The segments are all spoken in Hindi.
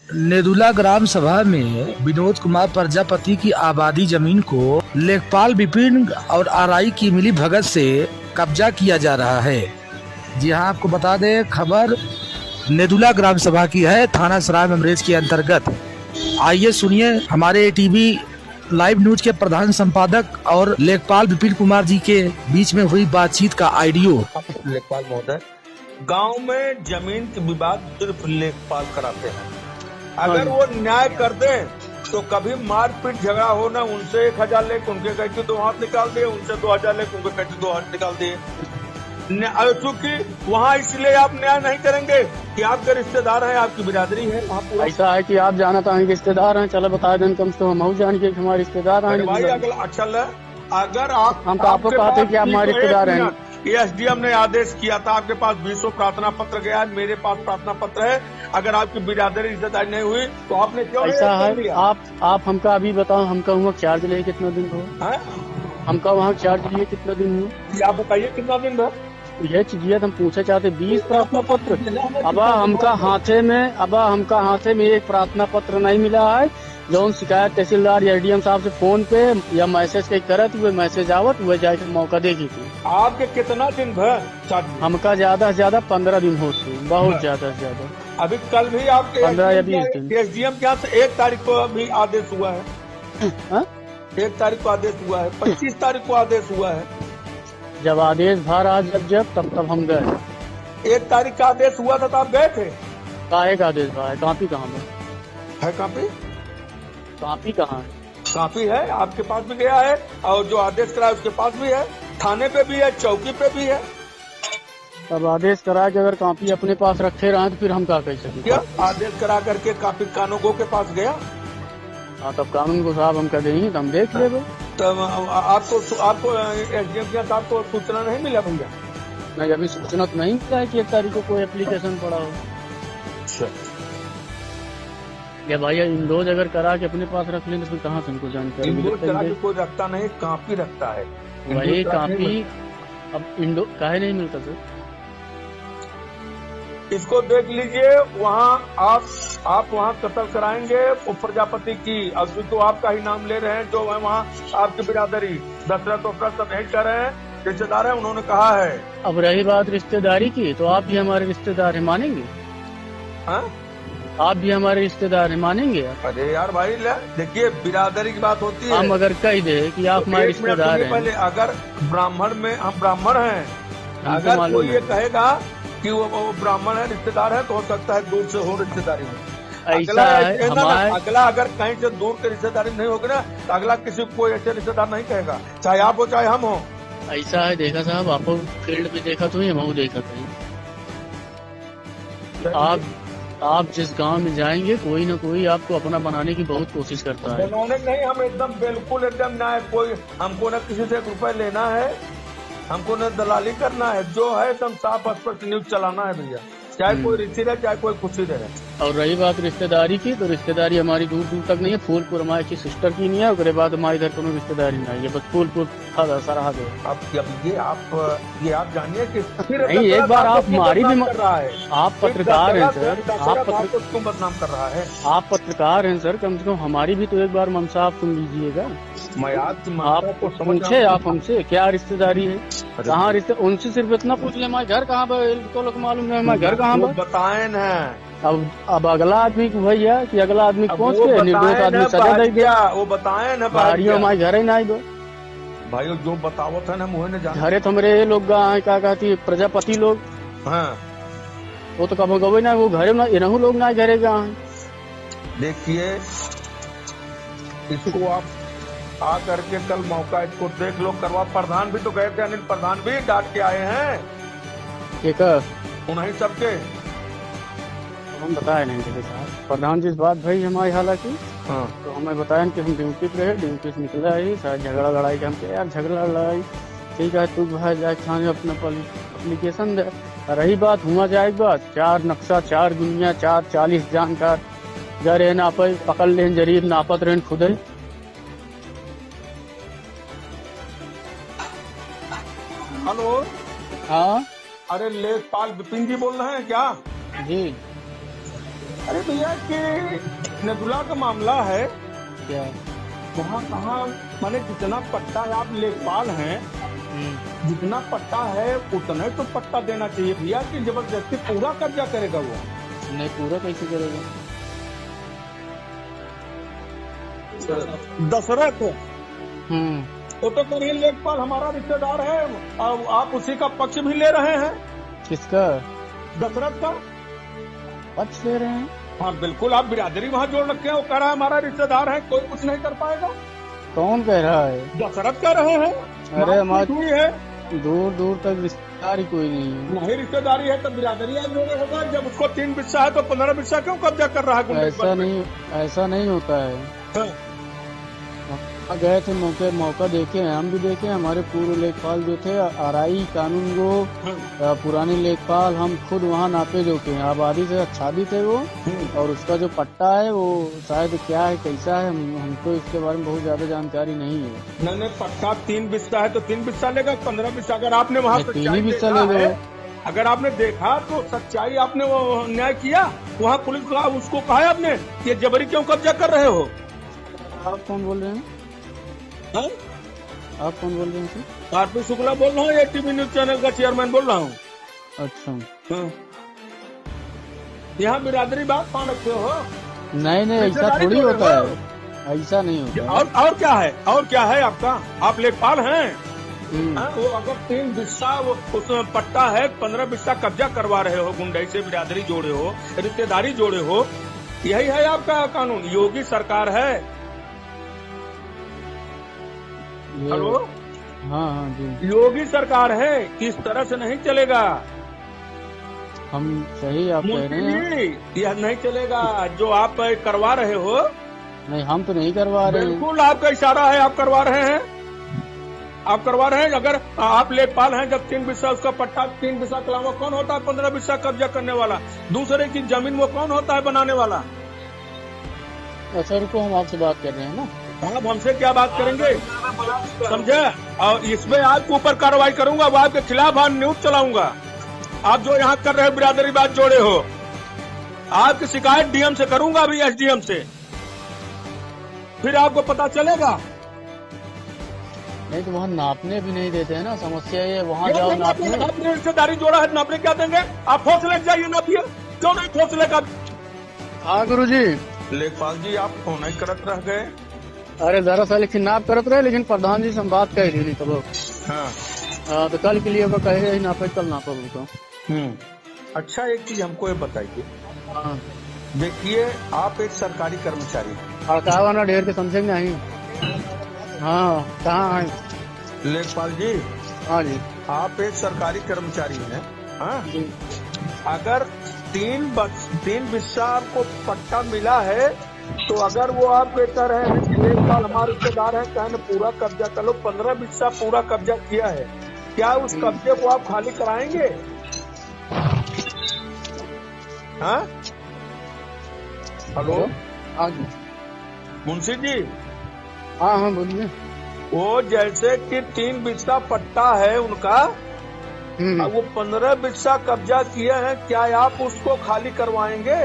नेदुला ग्राम सभा में विनोद कुमार प्रजापति की आबादी जमीन को लेखपाल विपिन और आरआई की मिली भगत से कब्जा किया जा रहा है। जी हाँ, आपको बता दें, खबर नेदुला ग्राम सभा की है, थाना सराय ममरेज के अंतर्गत। आइए सुनिए हमारे टीवी लाइव न्यूज के प्रधान संपादक और लेखपाल विपिन कुमार जी के बीच में हुई बातचीत का ऑडियो। लेखपाल महोदय, गांव में जमीन के विवाद सिर्फ लेखपाल कराते हैं। अगर वो न्याय कर दे तो कभी मारपीट झगड़ा हो ना, उनसे 1000 लेख उनके कहते 2 हाथ निकाल दिए, उनसे 2000 लेख उनके कहते 2 हाथ निकाल दिए। चूंकि वहाँ इसलिए आप न्याय नहीं करेंगे कि आपके रिश्तेदार हैं, आपकी बिरादरी है। ऐसा है कि आप जाना तो रिश्तेदार हैं, चलो बता दें कम से कम हम जानिए कि हमारे रिश्तेदार हैं। भाई अच्छा, अगर हम तो आपको कहते हैं कि आप हमारे रिश्तेदार हैं। एसडीएम ने आदेश किया था, आपके पास 20 प्रार्थना पत्र गया है, मेरे पास प्रार्थना पत्र है। अगर आपकी बिरादरी रिश्तेदारी नहीं हुई तो आपने क्यों ऐसा है? आप हमका अभी बताओ, हमका हुआ चार्ज लिए कितना दिन हो? हमका वहाँ चार्ज लिए कितना दिन हुआ? आप बताइए कितना दिन हो? ये चीज हम पूछे चाहते 20 प्रार्थना पत्र। अब हमका हाथे में एक प्रार्थना पत्र नहीं मिला है। जो शिकायत तहसीलदार या एडीएम साहब से फोन पे या मैसेज के करत हुए मैसेज आवत हुए जाके मौका देगी थी। आपके कितना दिन भर? हमका ज्यादा से ज्यादा 15 दिन होते, बहुत ज्यादा से ज्यादा। अभी कल भी आपके 15 या 20 दिन एसडीएम के यहाँ से 1 तारीख को अभी आदेश हुआ है। 1 तारीख को आदेश हुआ है, 25 तारीख को आदेश हुआ है। जब आदेश भर आज जब तब हम गए। 1 तारीख का आदेश हुआ था तो आप गए थे? काहे का आदेश भर है? कापी कहाँ है? कापी कहाँ है? कापी है, आपके पास भी गया है, और जो आदेश करा उसके पास भी है, थाने पे भी है, चौकी पे भी है। तब आदेश करा के अगर कापी अपने पास रखे रहे तो फिर हम क्या कह सकते? क्या आदेश करा करके कापी कानूनगो के पास गया? हाँ, तब कानून को साहब हम कह देंगे तो हम देख लेंगे। तब आपको एसडीएम के साथ को सूचना नहीं मिला भैया? नहीं, अभी सूचना तो नहीं मिला है कि 1 तारीख को कोई एप्लीकेशन पड़ा हो। अच्छा, या भाई इंडोज अगर करा के अपने पास रख लें तो फिर कहाँ से हमको जानकारी? इंडोज करा के कोई रखता नहीं, कापी रखता है। वही कापी अब इंडो काहे नहीं मिलता सर? इसको देख लीजिए, वहाँ आप वहाँ कत्ल कराएंगे वो प्रजापति की, अभी तो आपका ही नाम ले रहे हैं। जो है वहाँ आपकी बिरादरी दशरथ सब नहीं कर रहे हैं, रिश्तेदार है, उन्होंने कहा है। अब रही बात रिश्तेदारी की, तो आप भी हमारे रिश्तेदार हैं, मानेंगे? आप भी हमारे रिश्तेदार हैं, मानेंगे? अरे यार भाई, देखिए बिरादरी की बात होती है। हम अगर कह दे कि आप हमारे रिश्तेदार हैं, पहले अगर ब्राह्मण में हम ब्राह्मण हैं, अगर कोई ये कहेगा कि वो ब्राह्मण है, रिश्तेदार है, तो हो सकता है दूर से हो रिश्तेदारी में। ऐसा है अगला अगर कहीं से दूर के रिश्तेदारी नहीं होगी ना, तो अगला किसी को कोई ऐसे रिश्तेदार नहीं कहेगा, चाहे आप हो चाहे हम हो। ऐसा है, देखा साहब, आप फील्ड में देखा तो हम देखा था। आप जिस गांव में जाएंगे कोई ना कोई आपको अपना बनाने की बहुत कोशिश करता है। बनाने नहीं, हम बिल्कुल एकदम ना, कोई हमको न किसी से 1 रुपए लेना है, हमको न दलाली करना है। जो है एकदम साफ स्पष्ट न्यूज चलाना है भैया, चाहे कोई रिश्ते रहे चाहे कोई खुशी रहे। और रही बात रिश्तेदारी की, तो रिश्तेदारी हमारी दूर दूर तक नहीं है। फूलपुर हमारी की सिस्टर की नहीं है, उसके बाद हमारे इधर कोनो रिश्तेदारी नहीं है, बस फूलपुर सरहद है। अब ये आप जानिए कि नहीं, एक बार आप हमारी भी कर रहा है। आप पत्रकार हैं सर, क्यों बदनाम कर रहा है? आप पत्रकार हैं सर, कम से कम हमारी भी तो एक बार मनसा आप सुन लीजिएगा। मैं आपको पूछे आप हमसे क्या रिश्तेदारी है, कहाँ रिश्ते, उनसे सिर्फ इतना पूछ ले हमारे घर कहाँ तो लोग मालूम है हमारे घर कहाँ बताए न। अब अगला आदमी को भैया कि अगला आदमी पहुँच के निर्दोष आदमी सजा दे दिया, वो बताए न हमारे घर ही ना दो भाई, जो बतावत है ना मुँह ने जान। घरे तो हमारे लोग क्या कहती प्रजापति लोग, हाँ वो तो कब गए ना, वो घरे ना इनहू लोग ना घरे गए। देखिए, इसको आप आ करके कल मौका इसको देख लो, करवा। प्रधान भी तो गए थे, अनिल प्रधान भी डांट के आए हैं। ठीक है, उन्हीं सबके हम बताए नहीं थे साहब, प्रधान जी इस बात भाई हमारी हालांकि तो हमें बताया कि हम ड्यूटी पे रहे, ड्यूटी से निकला ही शायद झगड़ा लड़ाई के, हमसे यार झगड़ा लड़ाई ठीक है, तू भाई जाए थाने अपना एप्लीकेशन दे। रही बात हुआ जाए बात, 4 नक्शा 4 दुनिया 4 40 जानकार जरे नापे पकड़ लेन जरीब नापत रेन खुदे। हेलो, हाँ, अरे लेखपाल विपिन जी बोल रहे हैं क्या? जी, अरे भैया कि नदुला का मामला है, क्या? वहाँ कहाँ माने जितना पट्टा है, आप लेखपाल हैं, जितना पट्टा है उतना ही तो पट्टा देना चाहिए भैया कि जबरदस्ती पूरा कब्जा करेगा वो। नहीं, पूरा कैसे करेगा? दशरथ वो तो करिए लेखपाल हमारा रिश्तेदार है, और आप उसी का पक्ष भी ले रहे हैं। किसका दशरथ का पक्ष ले रहे हैं? हाँ बिल्कुल, आप बिरादरी वहाँ जोड़ रखे हैं, वो कह रहा है हमारा रिश्तेदार है, कोई कुछ नहीं कर पाएगा। कौन कह रहा है? दशरथ कह रहे हैं। अरे मारपीट हुई है, दूर दूर तक रिश्तेदार ही कोई नहीं है। नहीं रिश्तेदारी है तो बिरादरी आप जोड़े होगा। जब उसको 3 बिस्सा है तो 15 बिस्सा क्यों कब्जा कर रहा है गुंडे? ऐसा नहीं होता है। हाँ। हम गए थे, मौका देखे हैं, हम भी देखे। हमारे पूर्व लेखपाल जो थे आरआई कानून वो पुराने लेखपाल, हम खुद वहाँ नापे जोखे हैं। आबादी से आच्छादित है वो, और उसका जो पट्टा है वो शायद क्या है कैसा है हमको इसके बारे में बहुत ज्यादा जानकारी नहीं है। नहीं पट्टा 3 बिस्सा है तो 3 बिस्सा लेगा, 15 बिस्सा। अगर आपने वहाँ 3 ही बिस्सा ले गए, अगर आपने देखा तो सच्चाई आपने वो न्याय किया, वहाँ पुलिस को उसको कहा आपने ये जबरी क्यों कब्जा कर रहे हो? आप कौन बोल रहे हैं? हाँ? आप कौन बोल रहे हैं? आरपी शुक्ला बोल रहा हूँ, ये टीवी न्यूज चैनल का चेयरमैन बोल रहा हूँ। अच्छा। हाँ। यहाँ बिरादरी बात मान रखते हो? नहीं ऐसा थोड़ी होता है, ऐसा नहीं होता। और क्या है, और क्या है आपका? आप लेखपाल हैं। वो अगर 3 बिस्सा उसमें पट्टा है, 15 बिस्सा कब्जा करवा रहे हो, गुंडई से बिरादरी जोड़े हो, रिश्तेदारी जोड़े हो, यही है आपका कानून। योगी सरकार है। हेलो, हाँ जी, योगी सरकार है, इस तरह से नहीं चलेगा। हम सही आप कह रहे हैं, यह नहीं चलेगा जो आप करवा रहे हो। नहीं, हम तो नहीं करवा रहे हैं। बिल्कुल आपका इशारा है, आप करवा रहे हैं, आप करवा रहे हैं। अगर आप लेखपाल हैं, जब 3 बिस्सा उसका पट्टा 3 बिस्सा के अलावा कौन होता है 15 बिस्सा कब्जा करने वाला? दूसरे की जमीन वो कौन होता है बनाने वाला? अच्छा रुको, हम आपसे बात कर रहे हैं ना। आप हमसे क्या बात करेंगे, समझे? और इसमें आपके ऊपर कार्रवाई करूंगा, वो आपके खिलाफ न्यूज चलाऊंगा। आप जो यहाँ कर रहे हो बिरादरी बात जोड़े हो, आपकी शिकायत डीएम से करूंगा, अभी एसडीएम से, फिर आपको पता चलेगा। नहीं तो वहाँ नापने भी नहीं देते हैं ना, समस्या ये। वहाँ जाओ नापने, आपने रिश्तेदारी जोड़ा है, नापने क्या देंगे? आप फौसले जाइए नापिए, क्यों नहीं फौसले का? हाँ गुरु जी। लेखपाल जी आप फोन ही करत रह गए। अरे दरअसल लेकिन नाप करत रहे, लेकिन प्रधान जी से हम बात कह रही थी। हाँ तो कल के लिए वो कह रहे नापे, कल नापा उनको। अच्छा एक चीज हमको ये बताइए। हाँ देखिए, आप एक सरकारी कर्मचारी हैं। अड़कावा ना ढेर के समझेंगे नहीं। हाँ कहाँ है लेखपाल जी? हाँ जी, आप एक सरकारी कर्मचारी हैं। हाँ जी। अगर 3 बिस्सा आपको पट्टा मिला है, तो अगर वो आप कह रहे हैं कि लेखपाल हमारे रिश्तेदार हैं, कहने पूरा कब्जा कर लो, 15 बिस्सा पूरा कब्जा किया है, क्या उस कब्जे को आप खाली कराएंगे? हाँ हेलो, हाँ जी, मुंशी जी। हाँ हाँ बोलिए। वो जैसे कि 3 बिस्सा पट्टा है उनका, वो 15 बिस्सा कब्जा किए हैं, क्या आप उसको खाली करवाएंगे?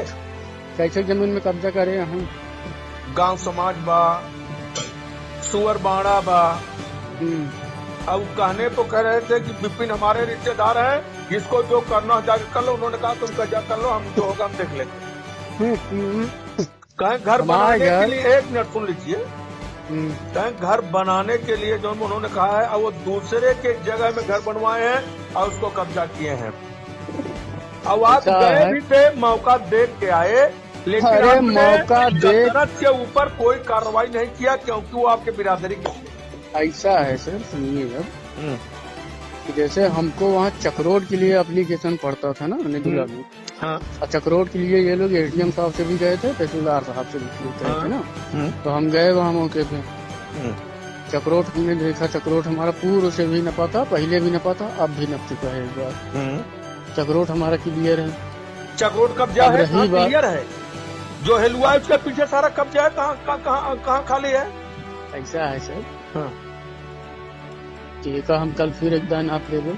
कैसे जमीन में कब्जा करे? हम गांव समाज बा, सुअर बाड़ा बा। अब कहने तो कह रहे थे कि विपिन हमारे रिश्तेदार हैं, जिसको जो करना हो जाके कर लो। उन्होंने कहा तुम कब्जा कर लो, हम जो होगा हम देख लेंगे। कहीं घर बनाने के लिए, 1 मिनट सुन लीजिए, कहीं घर बनाने के लिए जो उन्होंने कहा है, और वो दूसरे के जगह में घर बनवाए हैं और उसको कब्जा किए हैं। अब आप गए भी थे, मौका देख के आए, लेकिन आपने मौका दशरथ के ऊपर कोई कार्रवाई नहीं किया, क्योंकि वो आपके बिरादरी के थे। ऐसा है सर, सुनिए अब, जैसे हमको वहाँ चक्रोड के लिए एप्लीकेशन पड़ता था ना निधुला में। हाँ। चक्रोड के लिए ये लोग एसडीएम साहब से भी गए थे, तहसीलदार साहब से भी गए थे ना। तो हम गए वहाँ मौके पे, चक्रोट हमने देखा। चक्रोट हमारा पूर्व से भी नपा था, पहले भी नपा था, अब भी नप चुका है एक बार। चक्रोट हमारा क्लियर है। चक्रोट कब्जा है, क्लियर है। जो हेलुआ है उसके पीछे सारा कब्जा है, कहाँ खाली है? ऐसा है सर। हाँ ठीक है, हम कल फिर एक दान आप ले दो।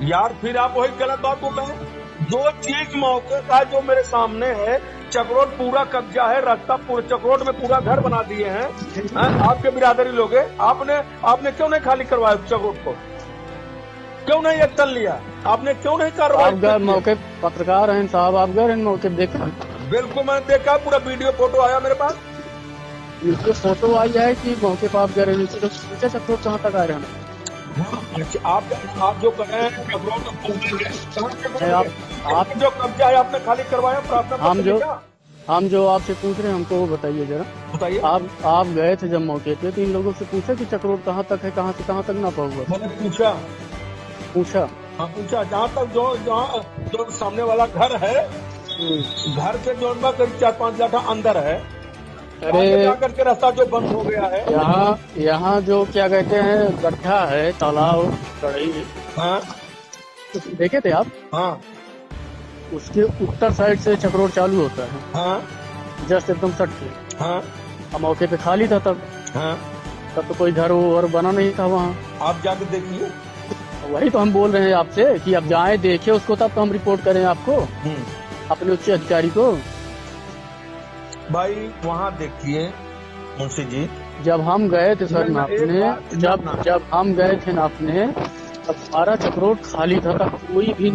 यार फिर आप वही गलत बात बोल रहे हैं। जो चीज मौके का जो मेरे सामने है, चक्रोट पूरा कब्जा है, रास्ता पूरा चक्रोट में पूरा घर बना दिए हैं। आपके बिरादरी लोग हैं, आपने क्यों नहीं खाली करवाया चक्रोट को? क्यों नहीं एक्शन लिया? आपने क्यों नहीं कार्रवाई? आप गए मौके, पत्रकार हैं साहब, आप गए मौके देखा? बिल्कुल मैंने देखा, पूरा वीडियो फोटो आया मेरे पास। इसके फोटो आई है कि मौके पर आप गए रहे? पूछे चक्रोट कहाँ तक आ रहे हैं? अच्छा, आप जो कह रहे हैं चक्रोट आप जो कब्जा है आपने खाली करवाया, प्रार्थना हम जो आपसे पूछ रहे हैं हमको वो बताइए जरा। बताइए। आप गए थे जब मौके पे तो इन लोगों से पूछा कि चक्रोट कहाँ तक है, कहाँ से कहाँ तक ना पहुँचा? मैंने पूछा। हाँ, पूछा जहाँ तक जो सामने वाला घर है, घर से जो करीब 4-5 लाठा अंदर है। अरे जाकर के रास्ता जो बंद हो गया है, यहाँ जो क्या कहते हैं गड्ढा है, तालाब, कड़ई, हाँ देखे थे आप? हाँ। उसके उत्तर साइड से चक्रोट चालू होता है। हाँ जस्ट एकदम सट के। हाँ। अब मौके पे खाली था तब। हाँ, तब तो कोई घर और बना नहीं था वहाँ। आप जाके देखिए। वही तो हम बोल रहे हैं आपसे कि अब जाए देखे उसको, तब तो हम रिपोर्ट करें आपको, अपने उच्च अधिकारी को। भाई वहाँ देखिए मुंशी जी, जब हम गए थे सर नापने, जब हम गए थे नापने तब सारा चक्रोट खाली था, तब कोई भी